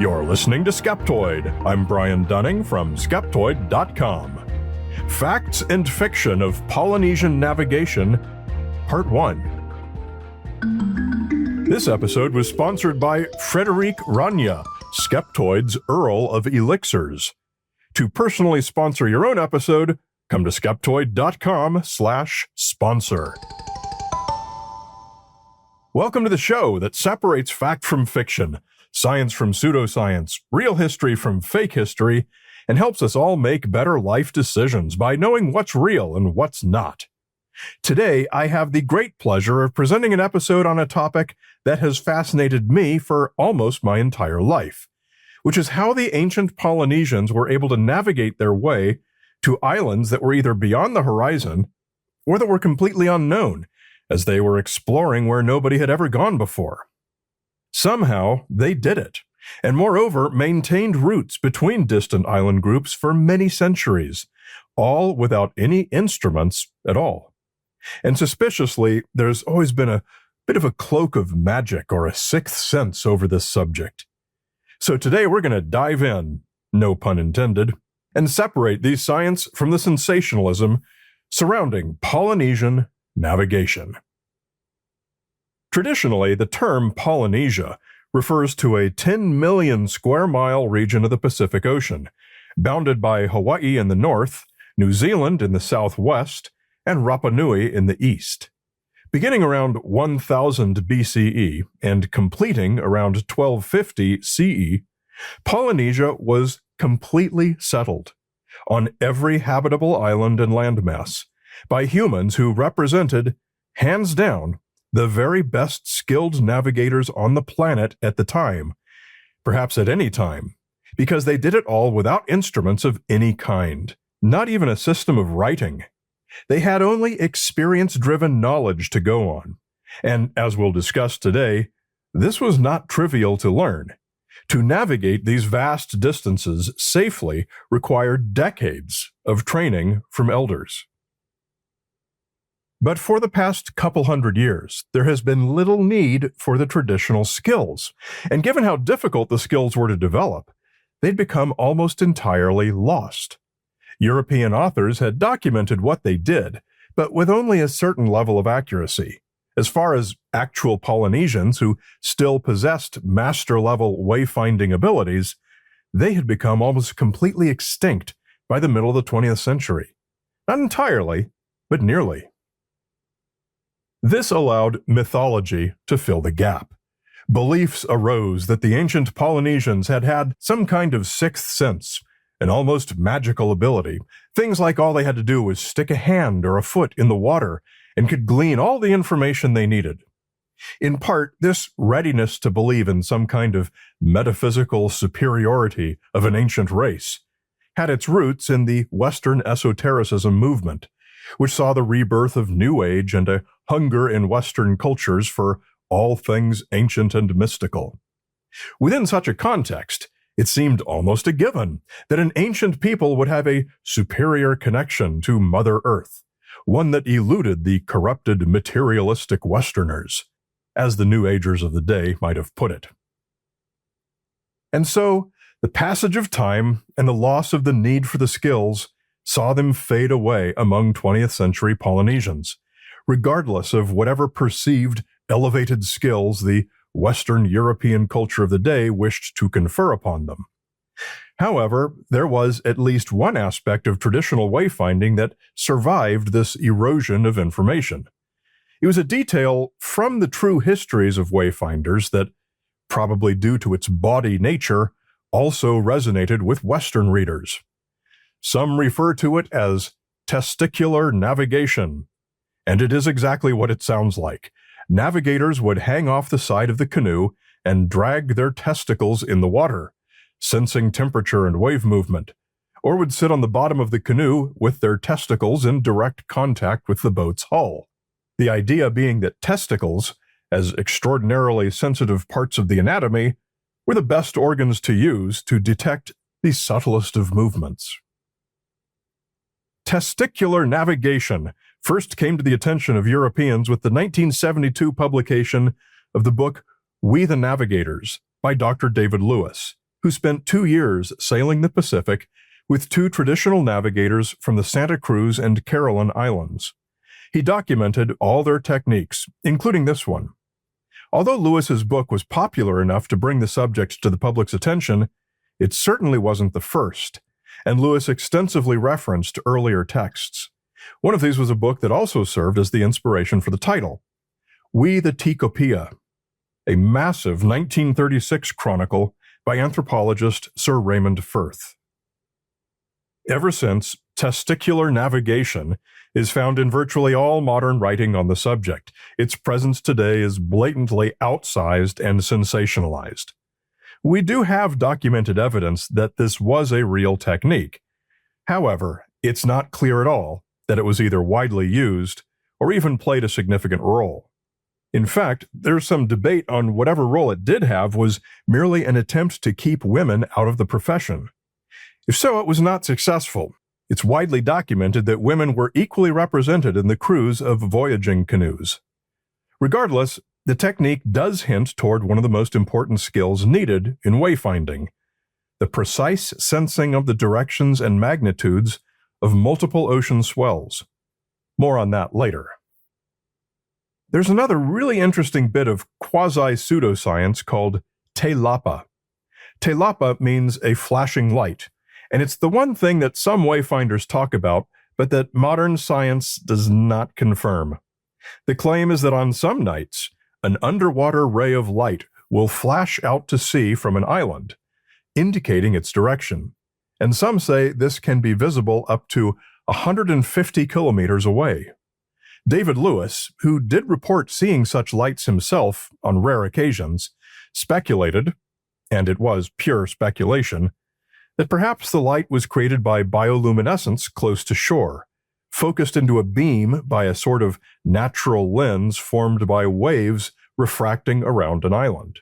You're listening to Skeptoid. I'm Brian Dunning from Skeptoid.com. Facts and Fiction of Polynesian Navigation, Part 1. This episode was sponsored by Frederic Rania, Skeptoid's Earl of Elixirs. To personally sponsor your own episode, come to Skeptoid.com/sponsor. Welcome to the show that separates fact from fiction, science from pseudoscience, real history from fake history, and helps us all make better life decisions by knowing what's real and what's not. Today, I have the great pleasure of presenting an episode on a topic that has fascinated me for almost my entire life, which is how the ancient Polynesians were able to navigate their way to islands that were either beyond the horizon or that were completely unknown, as they were exploring where nobody had ever gone before. Somehow, they did it, and moreover maintained routes between distant island groups for many centuries, all without any instruments at all. And suspiciously, there's always been a bit of a cloak of magic or a sixth sense over this subject. So today we're going to dive in, no pun intended, and separate the science from the sensationalism surrounding Polynesian navigation. Traditionally, the term Polynesia refers to a 10 million square mile region of the Pacific Ocean, bounded by Hawaii in the north, New Zealand in the southwest, and Rapa Nui in the east. Beginning around 1000 BCE and completing around 1250 CE, Polynesia was completely settled on every habitable island and landmass by humans who represented, hands down, the very best skilled navigators on the planet at the time, perhaps at any time, because they did it all without instruments of any kind, not even a system of writing. They had only experience-driven knowledge to go on, and as we'll discuss today, this was not trivial to learn. To navigate these vast distances safely required decades of training from elders. But for the past couple hundred years, there has been little need for the traditional skills, and given how difficult the skills were to develop, they'd become almost entirely lost. European authors had documented what they did, but with only a certain level of accuracy. As far as actual Polynesians who still possessed master-level wayfinding abilities, they had become almost completely extinct by the middle of the 20th century. Not entirely, but nearly. This allowed mythology to fill the gap. Beliefs arose that the ancient Polynesians had had some kind of sixth sense, an almost magical ability. Things like all they had to do was stick a hand or a foot in the water and could glean all the information they needed. In part, this readiness to believe in some kind of metaphysical superiority of an ancient race had its roots in the Western esotericism movement, which saw the rebirth of New Age and a hunger in Western cultures for all things ancient and mystical. Within such a context, it seemed almost a given that an ancient people would have a superior connection to Mother Earth, one that eluded the corrupted materialistic Westerners, as the New Agers of the day might have put it. And so, the passage of time and the loss of the need for the skills saw them fade away among 20th century Polynesians, regardless of whatever perceived elevated skills the Western European culture of the day wished to confer upon them. However, there was at least one aspect of traditional wayfinding that survived this erosion of information. It was a detail from the true histories of wayfinders that, probably due to its bawdy nature, also resonated with Western readers. Some refer to it as testicular navigation, and it is exactly what it sounds like. Navigators would hang off the side of the canoe and drag their testicles in the water, sensing temperature and wave movement, or would sit on the bottom of the canoe with their testicles in direct contact with the boat's hull. The idea being that testicles, as extraordinarily sensitive parts of the anatomy, were the best organs to use to detect the subtlest of movements. Testicular navigation first came to the attention of Europeans with the 1972 publication of the book We the Navigators by Dr. David Lewis, who spent 2 years sailing the Pacific with 2 traditional navigators from the Santa Cruz and Caroline Islands. He documented all their techniques, including this one. Although Lewis's book was popular enough to bring the subject to the public's attention, it certainly wasn't the first, and Lewis extensively referenced earlier texts. One of these was a book that also served as the inspiration for the title, We the Tikopia, a massive 1936 chronicle by anthropologist Sir Raymond Firth. Ever since, testicular navigation is found in virtually all modern writing on the subject. Its presence today is blatantly outsized and sensationalized. We do have documented evidence that this was a real technique. However, it's not clear at all that it was either widely used or even played a significant role. In fact, there's some debate on whatever role it did have was merely an attempt to keep women out of the profession. If so, it was not successful. It's widely documented that women were equally represented in the crews of voyaging canoes. Regardless, the technique does hint toward one of the most important skills needed in wayfinding, the precise sensing of the directions and magnitudes of multiple ocean swells. More on that later. There's another really interesting bit of quasi-pseudoscience called te lapa. Te lapa means a flashing light, and it's the one thing that some wayfinders talk about, but that modern science does not confirm. The claim is that on some nights, an underwater ray of light will flash out to sea from an island, indicating its direction, and some say this can be visible up to 150 kilometers away. David Lewis, who did report seeing such lights himself on rare occasions, speculated, and it was pure speculation, that perhaps the light was created by bioluminescence close to shore, focused into a beam by a sort of natural lens formed by waves refracting around an island.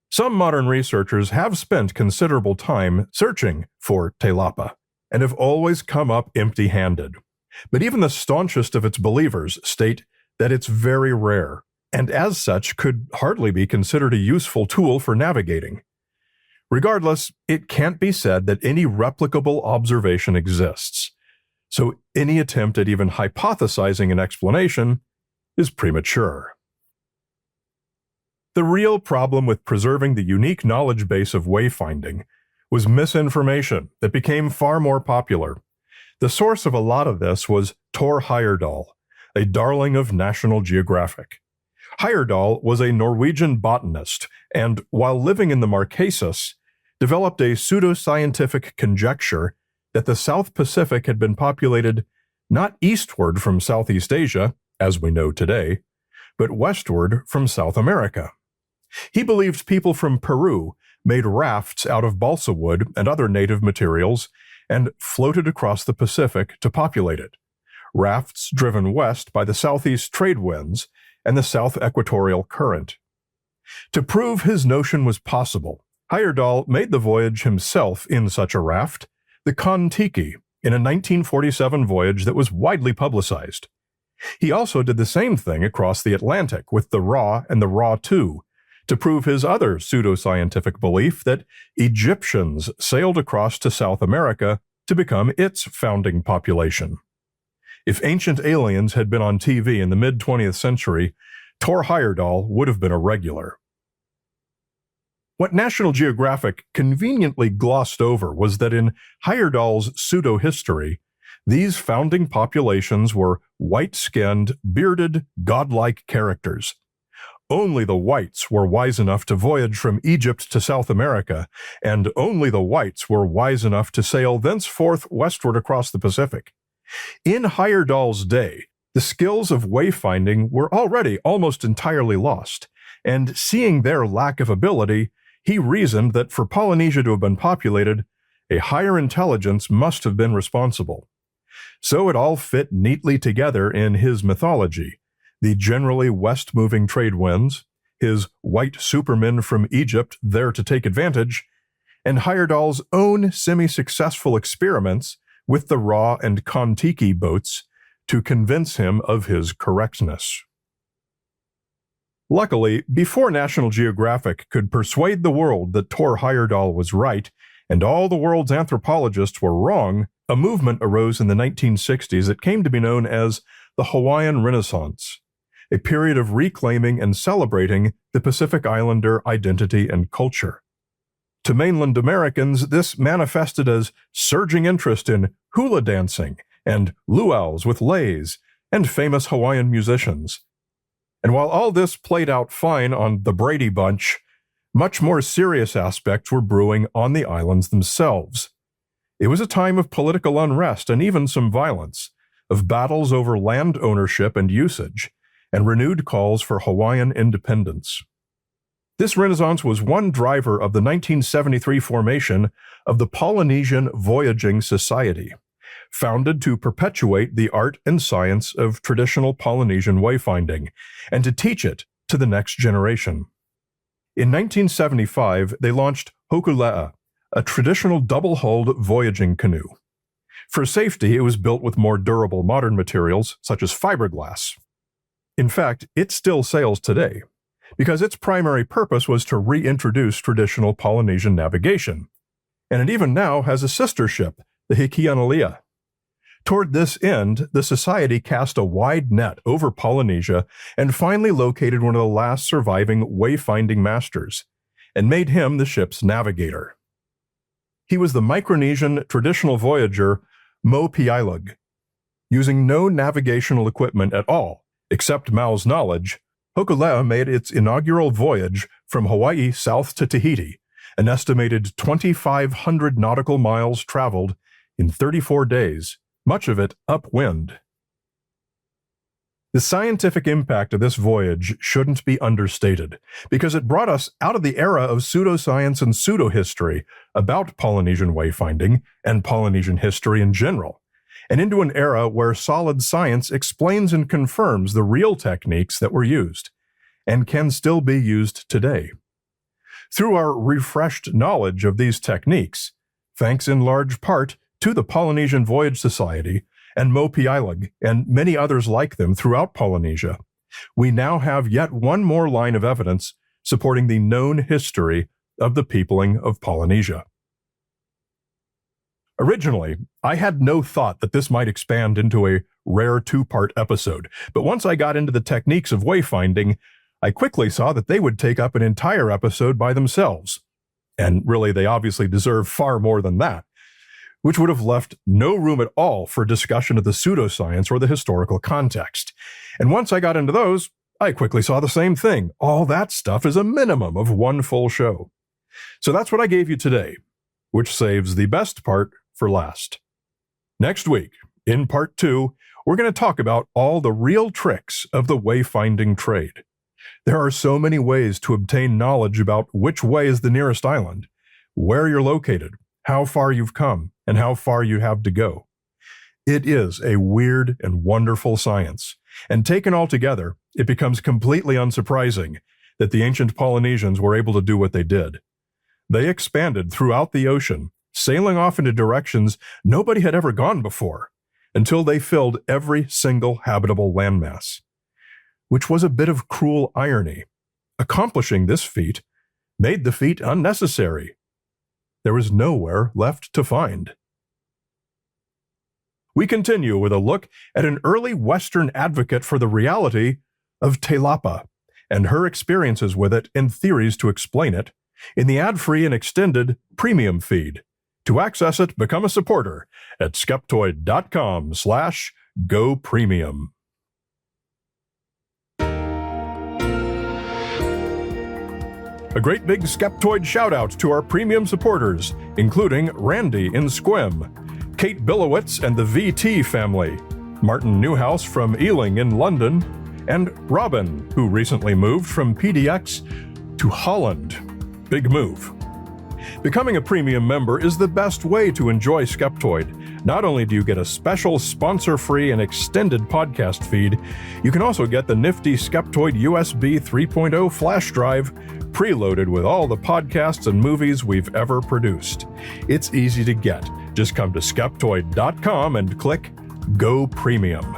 Some modern researchers have spent considerable time searching for te lapa, and have always come up empty-handed. But even the staunchest of its believers state that it's very rare, and as such could hardly be considered a useful tool for navigating. Regardless, it can't be said that any replicable observation exists, so any attempt at even hypothesizing an explanation is premature. The real problem with preserving the unique knowledge base of wayfinding was misinformation that became far more popular. The source of a lot of this was Thor Heyerdahl, a darling of National Geographic. Heyerdahl was a Norwegian botanist, and while living in the Marquesas, developed a pseudoscientific conjecture that the South Pacific had been populated not eastward from Southeast Asia, as we know today, but westward from South America. He believed people from Peru made rafts out of balsa wood and other native materials and floated across the Pacific to populate it, rafts driven west by the southeast trade winds and the South Equatorial Current. To prove his notion was possible, Heyerdahl made the voyage himself in such a raft, the Kon-Tiki, in a 1947 voyage that was widely publicized. He also did the same thing across the Atlantic with the Ra and the Ra-2, to prove his other pseudoscientific belief that Egyptians sailed across to South America to become its founding population. If ancient aliens had been on TV in the mid-20th century, Thor Heyerdahl would have been a regular. What National Geographic conveniently glossed over was that in Heyerdahl's pseudo-history, these founding populations were white-skinned, bearded, godlike characters. Only the whites were wise enough to voyage from Egypt to South America, and only the whites were wise enough to sail thenceforth westward across the Pacific. In Heyerdahl's day, the skills of wayfinding were already almost entirely lost, and seeing their lack of ability, he reasoned that for Polynesia to have been populated, a higher intelligence must have been responsible. So it all fit neatly together in his mythology. The generally west-moving trade winds, his white supermen from Egypt there to take advantage, and Heyerdahl's own semi-successful experiments with the Ra and Kon-Tiki boats to convince him of his correctness. Luckily, before National Geographic could persuade the world that Thor Heyerdahl was right and all the world's anthropologists were wrong, a movement arose in the 1960s that came to be known as the Hawaiian Renaissance, a period of reclaiming and celebrating the Pacific Islander identity and culture. To mainland Americans, this manifested as surging interest in hula dancing and luau's with leis and famous Hawaiian musicians. And while all this played out fine on the Brady Bunch, much more serious aspects were brewing on the islands themselves. It was a time of political unrest and even some violence, of battles over land ownership and usage, and renewed calls for Hawaiian independence. This renaissance was one driver of the 1973 formation of the Polynesian Voyaging Society, founded to perpetuate the art and science of traditional Polynesian wayfinding and to teach it to the next generation. In 1975, they launched Hokulea, a traditional double-hulled voyaging canoe. For safety, it was built with more durable modern materials, such as fiberglass. In fact, it still sails today, because its primary purpose was to reintroduce traditional Polynesian navigation. And it even now has a sister ship, the Hikianalia. Toward this end, the Society cast a wide net over Polynesia and finally located one of the last surviving wayfinding masters, and made him the ship's navigator. He was the Micronesian traditional voyager Mo Piailug. Using no navigational equipment at all, except Mao's knowledge, Hokulea made its inaugural voyage from Hawaii south to Tahiti, an estimated 2,500 nautical miles traveled in 34 days, much of it upwind. The scientific impact of this voyage shouldn't be understated, because it brought us out of the era of pseudoscience and pseudohistory about Polynesian wayfinding and Polynesian history in general, and into an era where solid science explains and confirms the real techniques that were used, and can still be used today. Through our refreshed knowledge of these techniques, thanks in large part to the Polynesian Voyage Society and Mo Piailug and many others like them throughout Polynesia, we now have yet one more line of evidence supporting the known history of the peopling of Polynesia. Originally, I had no thought that this might expand into a rare two-part episode, but once I got into the techniques of wayfinding, I quickly saw that they would take up an entire episode by themselves. And really, they obviously deserve far more than that, which would have left no room at all for discussion of the pseudoscience or the historical context. And once I got into those, I quickly saw the same thing. All that stuff is a minimum of one full show. So that's what I gave you today, which saves the best part for last. Next week, in part 2, we're going to talk about all the real tricks of the wayfinding trade. There are so many ways to obtain knowledge about which way is the nearest island, where you're located, how far you've come, and how far you have to go. It is a weird and wonderful science, and taken all together, it becomes completely unsurprising that the ancient Polynesians were able to do what they did. They expanded throughout the ocean, sailing off into directions nobody had ever gone before, until they filled every single habitable landmass. Which was a bit of cruel irony. Accomplishing this feat made the feat unnecessary. There was nowhere left to find. We continue with a look at an early Western advocate for the reality of Telapa and her experiences with it and theories to explain it in the ad-free and extended premium feed. To access it, become a supporter at skeptoid.com/go-premium. A great big Skeptoid shout-out to our premium supporters, including Randy in Squim, Kate Billowitz and the VT family, Martin Newhouse from Ealing in London, and Robin, who recently moved from PDX to Holland. Big move. Becoming a premium member is the best way to enjoy Skeptoid. Not only do you get a special sponsor-free and extended podcast feed, you can also get the nifty Skeptoid USB 3.0 flash drive preloaded with all the podcasts and movies we've ever produced. It's easy to get. Just come to skeptoid.com and click Go Premium.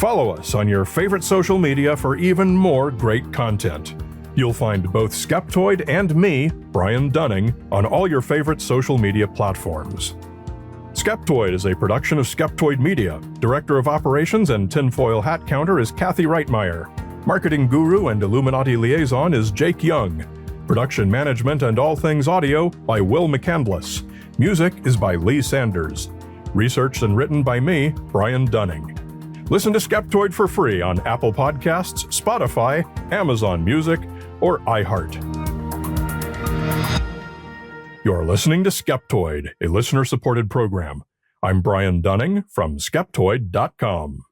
Follow us on your favorite social media for even more great content. You'll find both Skeptoid and me, Brian Dunning, on all your favorite social media platforms. Skeptoid is a production of Skeptoid Media. Director of Operations and Tinfoil Hat Counter is Kathy Reitmeyer. Marketing Guru and Illuminati Liaison is Jake Young. Production Management and All Things Audio by Will McCandless. Music is by Lee Sanders. Researched and written by me, Brian Dunning. Listen to Skeptoid for free on Apple Podcasts, Spotify, Amazon Music, or iHeart. You're listening to Skeptoid, a listener-supported program. I'm Brian Dunning from Skeptoid.com.